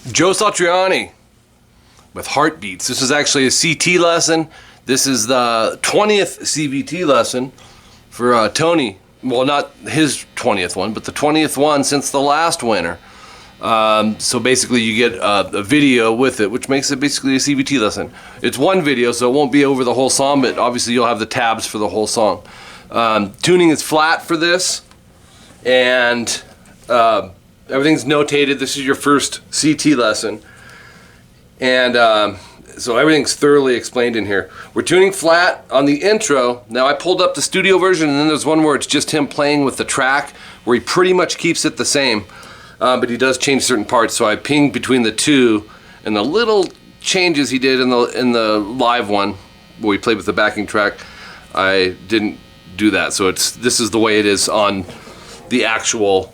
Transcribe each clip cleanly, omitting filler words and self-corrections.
Joe Satriani with Heartbeats. This is actually a CT lesson. This is the 20th CVT lesson for Tony. Well, not his 20th one, but the 20th one since the last winter. So basically you get a video with it, which makes it basically a CVT lesson. It's one video, so it won't be over the whole song, but obviously you'll have the tabs for the whole song. Tuning is flat for this, and everything's notated. This is your first CT lesson, and so everything's thoroughly explained in here. We're tuning flat on the intro. Now I pulled up the studio version, and then there's one where it's just him playing with the track, where he pretty much keeps it the same, but he does change certain parts. So I pinged between the two, and the little changes he did in the live one, where he played with the backing track, I didn't do that. So this is the way it is on the actual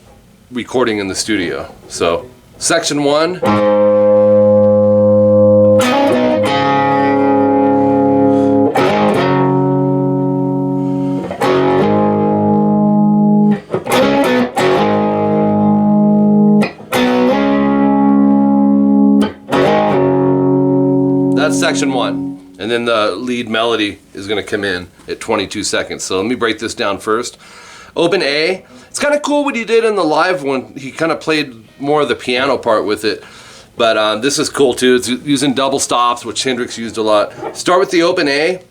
recording in the studio. So section 1. That's section 1, and then the lead melody is going to come in at 22 seconds. So let me break this down first. Open A. It's kind of cool what he did in the live one. He kind of played more of the piano part with it, but this is cool too. It's using double stops, which Hendrix used a lot. Start with the open A,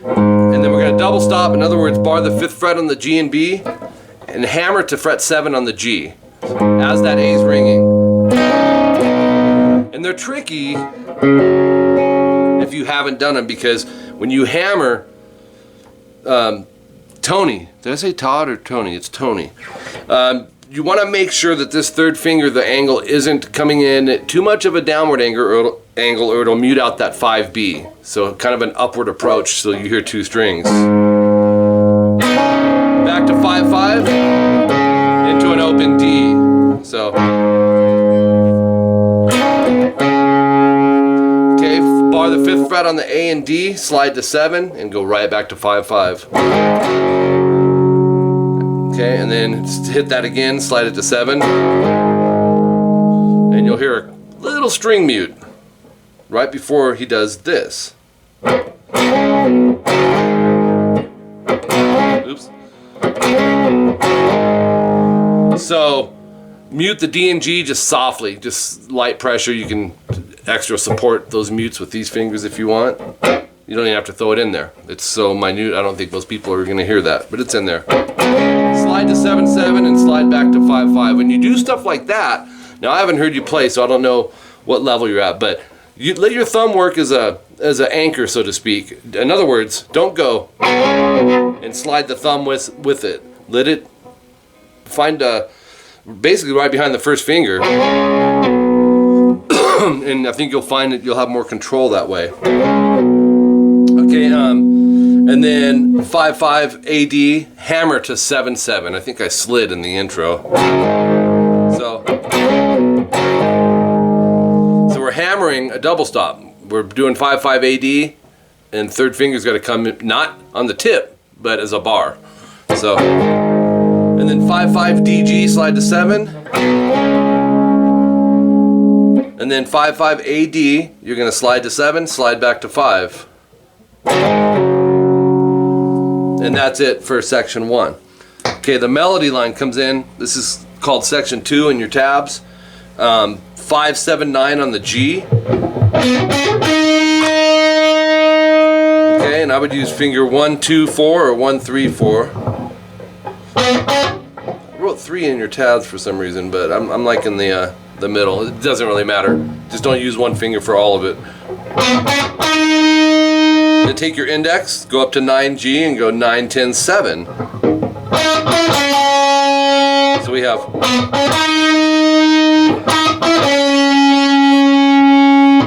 and then we're going to double stop. In other words, bar the 5th fret on the G and B, and hammer to fret 7 on the G as that A is ringing. And they're tricky if you haven't done them, because when you hammer, Tony, did I say Todd or Tony? It's Tony. You want to make sure that this 3rd finger, the angle isn't coming in at too much of a downward angle, or it'll mute out that 5B. So kind of an upward approach, so you hear 2 strings. Back to 5/5 into an open D. So. Bar the 5th fret on the A and D, slide to 7, and go right back to 5/5. Okay, and then hit that again, slide it to 7, and you'll hear a little string mute right before he does this. Oops. So mute the D and G just softly, just light pressure. You can extra support those mutes with these fingers if you want. You don't even have to throw it in there. It's so minute, I don't think most people are going to hear that, but it's in there. Slide to 7/7 and slide back to 5/5. When you do stuff like that, now I haven't heard you play, so I don't know what level you're at, but you let your thumb work as an anchor, so to speak. In other words, don't go and slide the thumb with it. Let it find basically right behind the 1st finger. And I think you'll find that you'll have more control that way. Okay, and then 5/5 AD, hammer to 7/7. I think I slid in the intro. So we're hammering a double stop. We're doing 5/5 AD, and 3rd finger's got to come in, not on the tip, but as a bar. So, and then 5/5 DG, slide to 7. And then 5/5 AD, you're going to slide to 7, slide back to 5. And that's it for section 1. Okay, the melody line comes in. This is called section 2 in your tabs. 5/7/9 on the G. Okay, and I would use finger 1, 2, 4 or 1, 3, 4. I wrote 3 in your tabs for some reason, but I'm like in the middle. It doesn't really matter. Just don't use one finger for all of it. Then take your index, go up to 9G and go 9, 10, 7. So we have.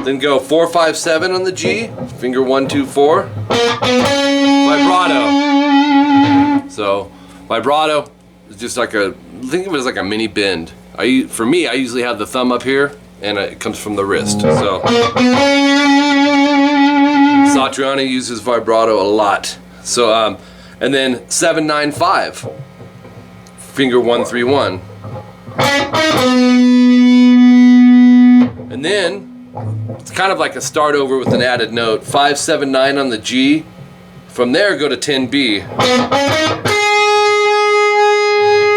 Then go 4, 5, 7 on the G. Finger 1, 2, 4. Vibrato. So vibrato is just like think of it as like a mini bend. For me, I usually have the thumb up here, and it comes from the wrist. So Satriani uses vibrato a lot. So and then 7/9/5, finger 1, 3, 1. And then it's kind of like a start over with an added note. 5, 7, 9 on the G. From there, go to 10B.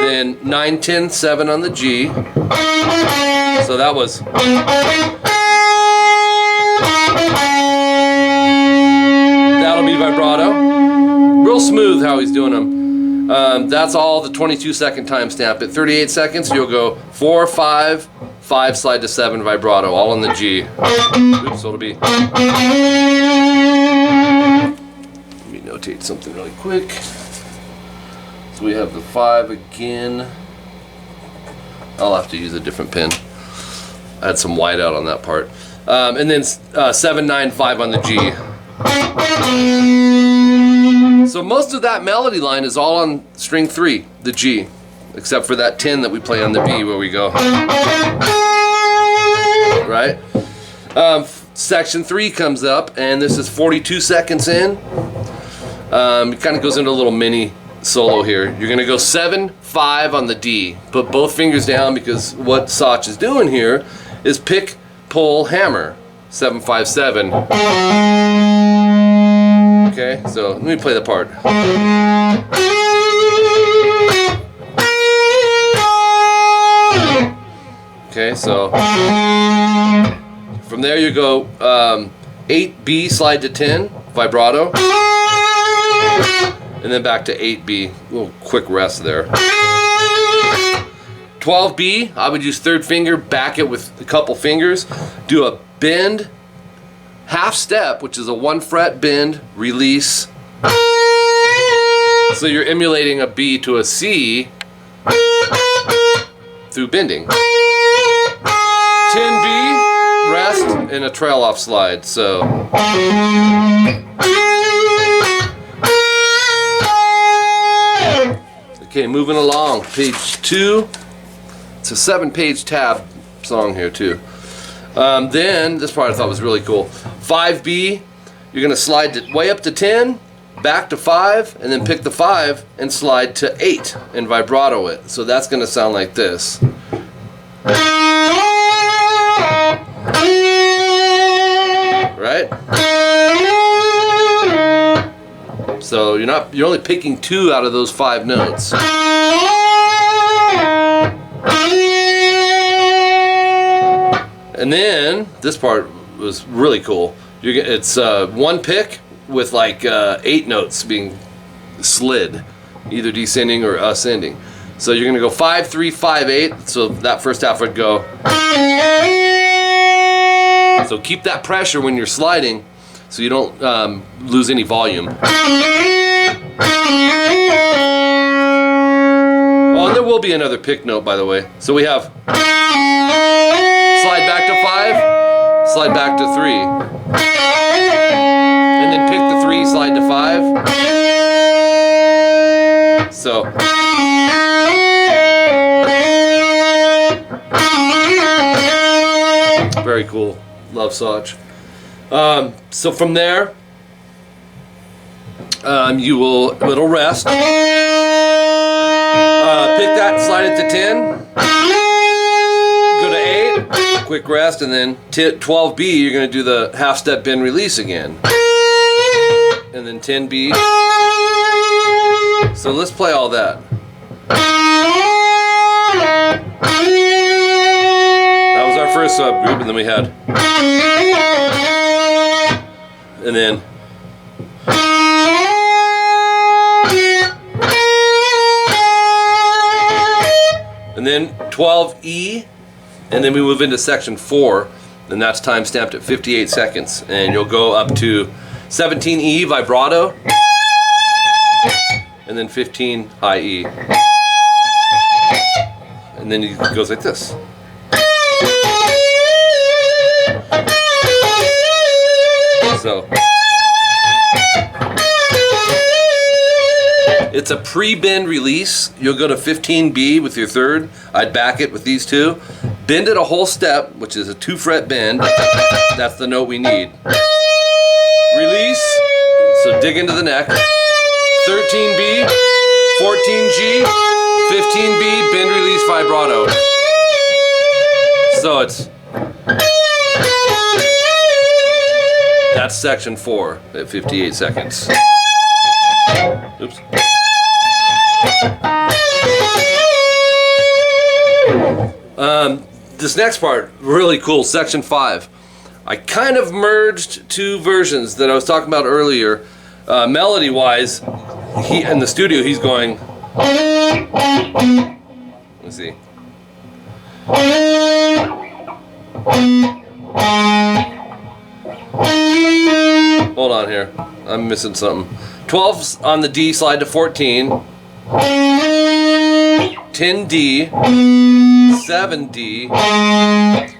Then 9, 10, 7 on the G. So that was. That'll be vibrato. Real smooth how he's doing them. That's all the 22-second timestamp. At 38 seconds, you'll go 4, 5, 5, slide to 7, vibrato, all on the G. Oops, so it'll be. Let me notate something really quick. So we have the 5 again. I'll have to use a different pen. I had some white out on that part. And then 7, 9, 5 on the G. So most of that melody line is all on string 3, the G, except for that 10 that we play on the B where we go. Right? Section 3 comes up, and this is 42 seconds in. It kind of goes into a little mini solo here. You're going to go 7, 5 on the D. Put both fingers down, because what Sach is doing here is pick, pull, hammer. 7, 5, 7. Okay, so let me play the part. Okay, so from there you go 8B, slide to 10, vibrato, and then back to 8B, a little quick rest there. 12B, I would use third finger, back it with a couple fingers, do a bend, half step, which is a 1 fret bend, release. So you're emulating a B to a C through bending. 10B, rest, and a trail off slide. So okay, moving along, page 2. It's a 7-page tab song here too. Then this part I thought was really cool. 5B, you're going to slide way up to 10, back to 5, and then pick the 5 and slide to 8 and vibrato it. So that's going to sound like this. Right? So you're only picking 2 out of those 5 notes. And then this part was really cool. It's 1 pick with like 8 notes being slid, either descending or ascending. So you're gonna go 5, 3, 5, 8. So that first half would go. So keep that pressure when you're sliding, so you don't lose any volume. Oh, and there will be another pick note, by the way. So we have. Slide back to 5, slide back to 3. And then pick the 3, slide to 5. So. Very cool. Love Sach. So from there, it'll rest. Pick that, slide it to 10. Go to 8, quick rest, and then 12B, you're going to do the half step bend release again. And then 10B. So let's play all that. That was our first subgroup, and then we had. And then. And then 12E. And then we move into section 4, and that's time stamped at 58 seconds. And you'll go up to 17E, vibrato, and then 15 high E. And then it goes like this. So it's a pre-bend release. You'll go to 15B with your third. I'd back it with these 2. Bend it a whole step, which is a 2 fret bend. That's the note we need. Release, so dig into the neck. 13B, 14G, 15B, bend, release, vibrato. So it's. that's section 4 at 58 seconds. Oops. This next part, really cool, section 5. I kind of merged two versions that I was talking about earlier. Melody-wise, in the studio he's going. Let's see. Hold on here, I'm missing something. 12's on the D, slide to 14. 10D, 7D,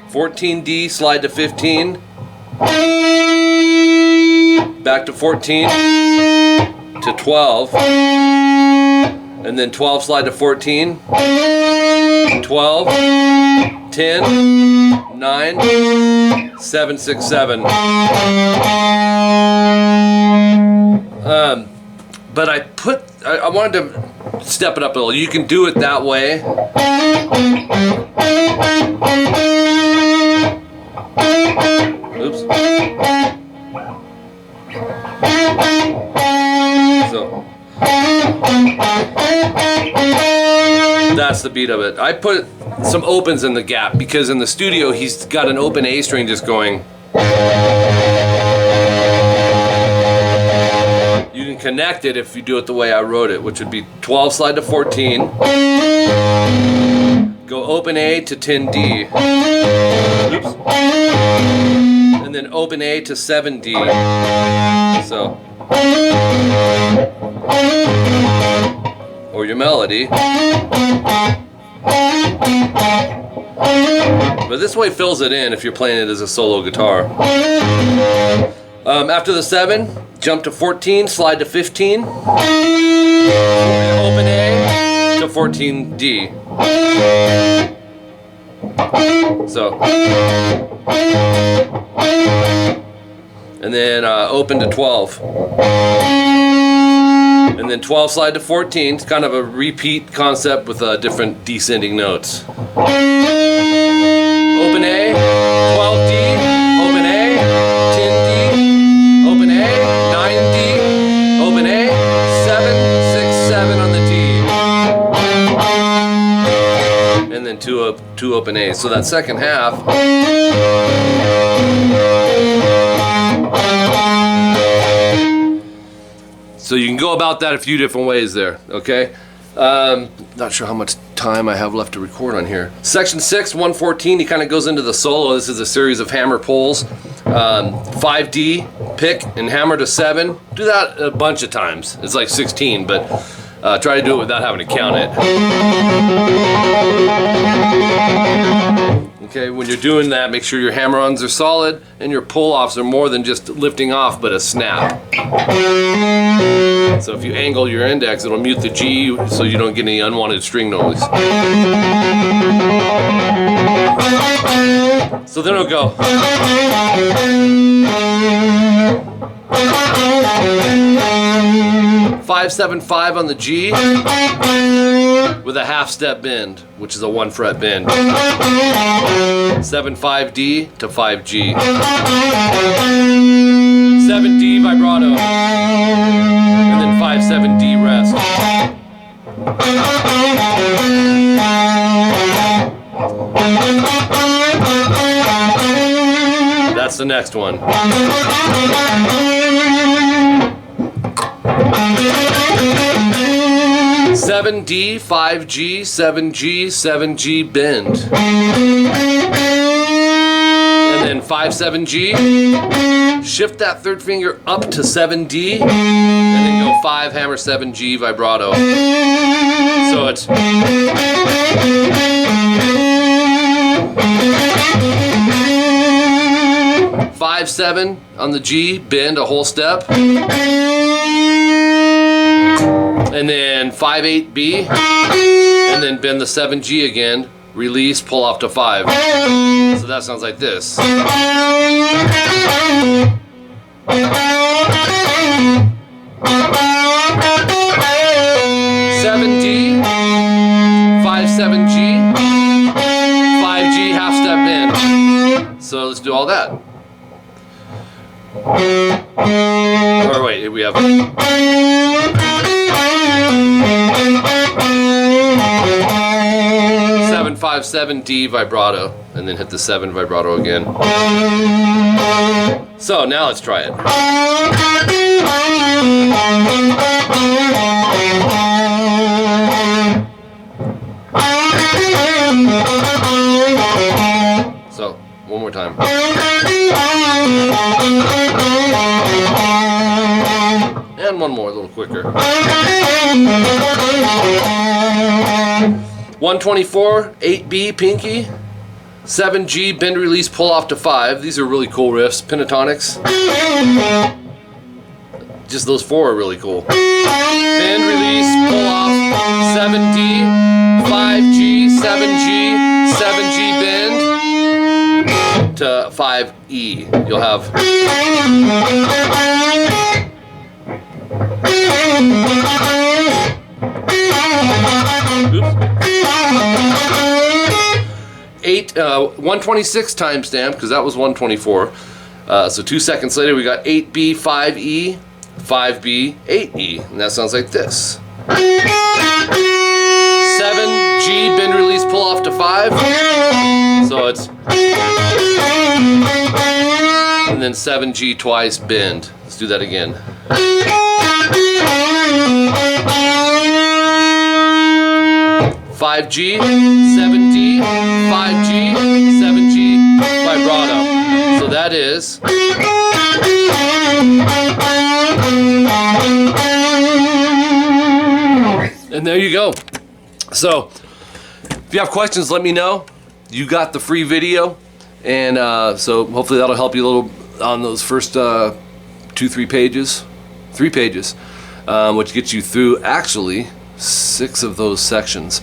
14D, slide to 15. Back to 14 to 12. And then 12, slide to 14. 12, 10, 9, 7, 6, 7. But I wanted to step it up a little. You can do it that way. Oops. So that's the beat of it. I put some opens in the gap because in the studio he's got an open A string just going. You can connect it if you do it the way I wrote it, which would be 12, slide to 14. Go open A to 10D. Oops. And then open A to 7D. So. Or your melody. But this way fills it in if you're playing it as a solo guitar. After the 7, jump to 14, slide to 15. Open A to 14D. So. And then open to 12. And then 12, slide to 14. It's kind of a repeat concept with different descending notes. Open A, 12D, open A, 10D, open A, 9D, open A, 7, 6, 7 on the D. And then two open A's. So that second half. So you can go about that a few different ways there, okay? Not sure how much time I have left to record on here. Section 6, 114, he kind of goes into the solo. This is a series of hammer pulls. 5D, pick, and hammer to 7. Do that a bunch of times. It's like 16, but try to do it without having to count it. Okay, when you're doing that, make sure your hammer-ons are solid and your pull-offs are more than just lifting off, but a snap. So if you angle your index, it'll mute the G so you don't get any unwanted string noise. So then it'll go. 5-7-5 on the G with a half step bend, which is a 1 fret bend. 7-5D to 5G. 7D vibrato. And then 5-7D rest. That's the next one. 7D, 5G, 7G, 7G bend. And then 5-7G. Shift that third finger up to 7D. And then go 5 hammer 7G vibrato. So it's 5-7 on the G, bend a whole step. And then 5-8B, and then bend the 7G again, release, pull off to 5. So that sounds like this. 7D, 5-7G, 5G half step bend. So let's do all that. Or wait, we have 7/5/7 D vibrato, and then hit the 7 vibrato again. So now let's try it. So one more time. And one more, a little quicker. 124, 8B, pinky. 7G, bend, release, pull off to 5. These are really cool riffs. Pentatonics. Just those 4 are really cool. Bend, release, pull off. 7D, 5G, 7G, 7G, bend to 5E. You'll have. Oops. 126 timestamp, because that was 124. So 2 seconds later, we got 8B, 5E, 5B, 8E, and that sounds like this. 7G, bend, release, pull off to 5. So it's. And then 7G twice, bend. Let's do that again. 5G, 7D, 5G, 7G, vibrato. So that is. And there you go. So if you have questions, let me know. You got the free video, and so hopefully that'll help you a little on those first 3 pages, which gets you through actually 6 of those sections.